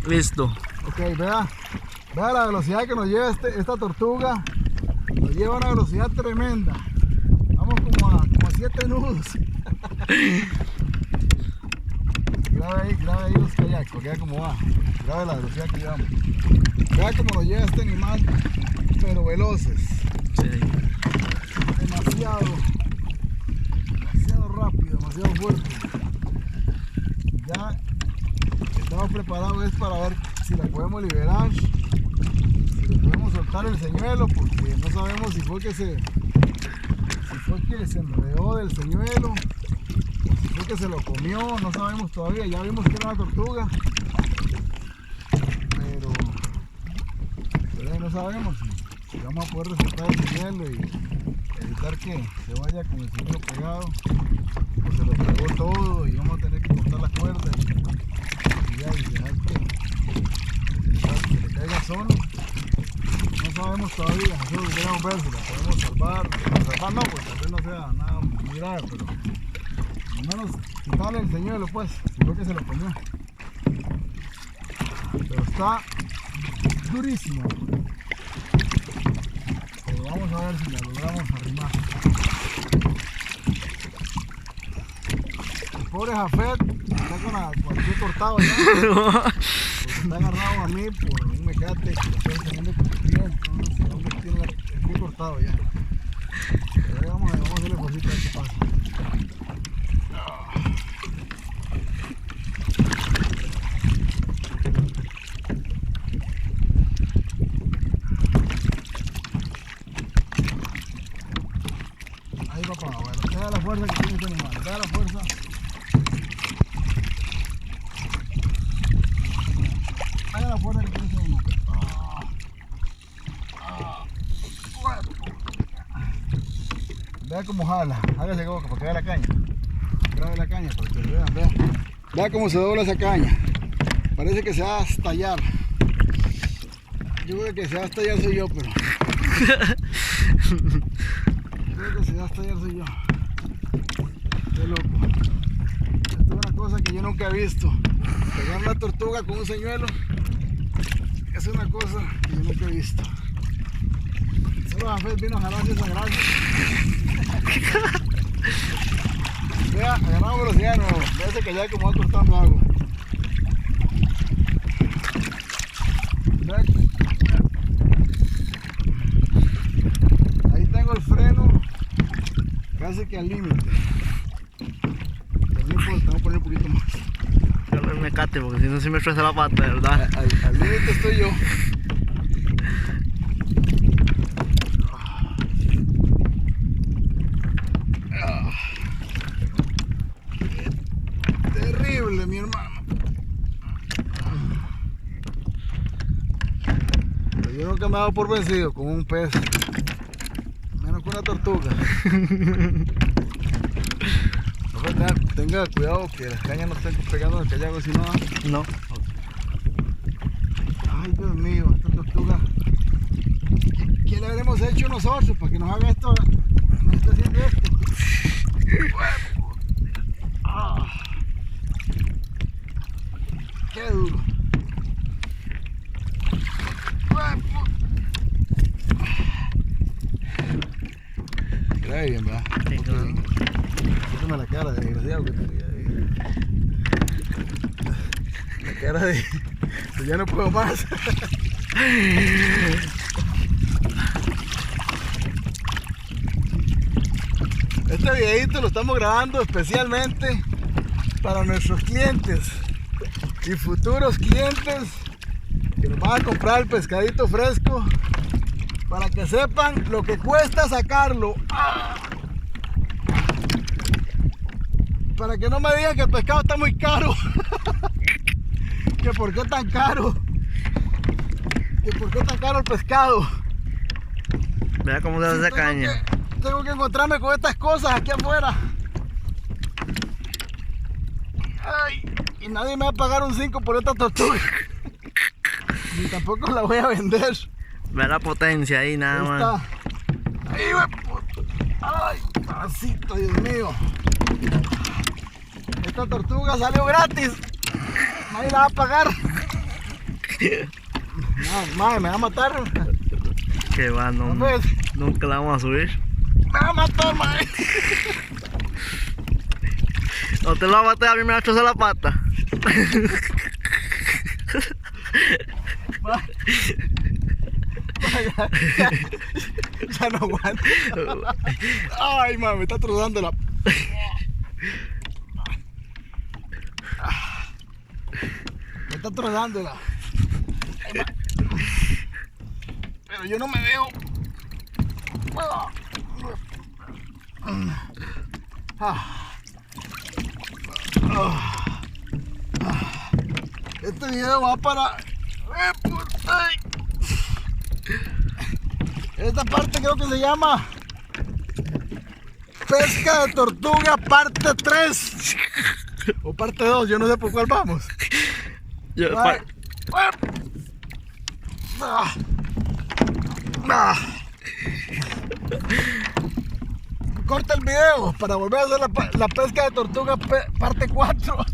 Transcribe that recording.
Listo. Ok, vea la velocidad que nos lleva esta tortuga. Nos lleva a una velocidad tremenda. Vamos como a 7 nudos. Grabe ahí los kayaks, porque vea cómo va. Grabe la velocidad que llevamos. Vea cómo nos lleva este animal, pero veloces. Sí. Demasiado rápido, demasiado fuerte. Ya estamos preparados para ver si la podemos liberar, si le podemos soltar el señuelo, porque no sabemos si fue que se enredó del señuelo o si fue que se lo comió, no sabemos todavía. Ya vimos que era una tortuga, pero no sabemos si vamos a poder soltar el señuelo y evitar que se vaya con el señuelo pegado, o se lo pegó todo y vamos a tener que cortar la cuerda y dejar que se le caiga solo. No sabemos todavía, nosotros queremos ver si la podemos salvar no, pues tal vez no sea nada muy grave, pero al menos quitarle el señuelo, pues, si fue que se lo comió. Pero está durísimo. Pero vamos a ver si la logramos arrimar. El pobre Jafet está con el pie cortado ya. Porque está agarrado a mí por un mecate que lo estoy teniendo con el pie. Entonces el hombre tiene el pie cortado ya. Pero ahí vamos a hacerle cosita a ver qué pasa. Ahí papá, bueno, vea la fuerza que tiene este animal, vea la fuerza. Vea la fuerza que tiene este animal. Vea cómo jala, hágase boca para que vea la caña. Grabe la caña para que vean, vea. Vea cómo se dobla esa caña. Parece que se va a estallar. Yo creo que se va a estallar soy yo, pero... creo que se va a estallar soy yo. Qué loco. Esto es una cosa que yo nunca he visto. Pegar una tortuga con un señuelo es una cosa que yo nunca he visto. Solo Jafet vino a jalarse esa gracia. Vea, agarramos velocidad de nuevo. Vea ese kayak como va cortando agua. Vea. Ahí tengo el freno casi que al límite. Pero no importa, vamos a poner un poquito más. Yo no me cate porque si no se me estresa la pata, de verdad. Al límite estoy yo. Terrible, mi hermano. Pero yo nunca me he dado por vencido con un pez, menos con una tortuga. Tenga cuidado que las cañas no estén pegando en el kayak, si no. No. Ay, Dios mío, esta tortuga. ¿Qué le habremos hecho nosotros para que nos haga esto? Nos está haciendo esto. Ah, qué duro. Grave bien, ¿verdad? Sí, claro. Quítame la cara de desgraciado que tenía ahí. La cara de ya no puedo más. Este videito lo estamos grabando especialmente para nuestros clientes y futuros clientes que nos van a comprar el pescadito fresco, para que sepan lo que cuesta sacarlo. Para que no me digan que el pescado está muy caro. Que por qué tan caro. Que por qué tan caro el pescado. Mira cómo se hace esa caña. Tengo que encontrarme con estas cosas aquí afuera. Ay, y nadie me va a pagar un 5 por esta tortuga. Ni tampoco la voy a vender. Ve la potencia ahí, nada Ahí más. está. Ahí va, puto. Ay, parásito, Dios mío. Esta tortuga salió gratis. Nadie la va a pagar. Madre, me va a matar. Que va, no, ¿No ves? nunca la vamos a subir. Me va a matar, madre. No te lo va a matar, a mí me ha hecho la pata. Ya no aguanto. Ay, madre, me está trozando la... Me está trozando la... Pero yo no me veo. Este video va para... Esta parte creo que se llama pesca de tortuga parte 3 o parte 2, yo no sé por cuál vamos. Corta el video para volver a hacer la pesca de tortuga parte 4.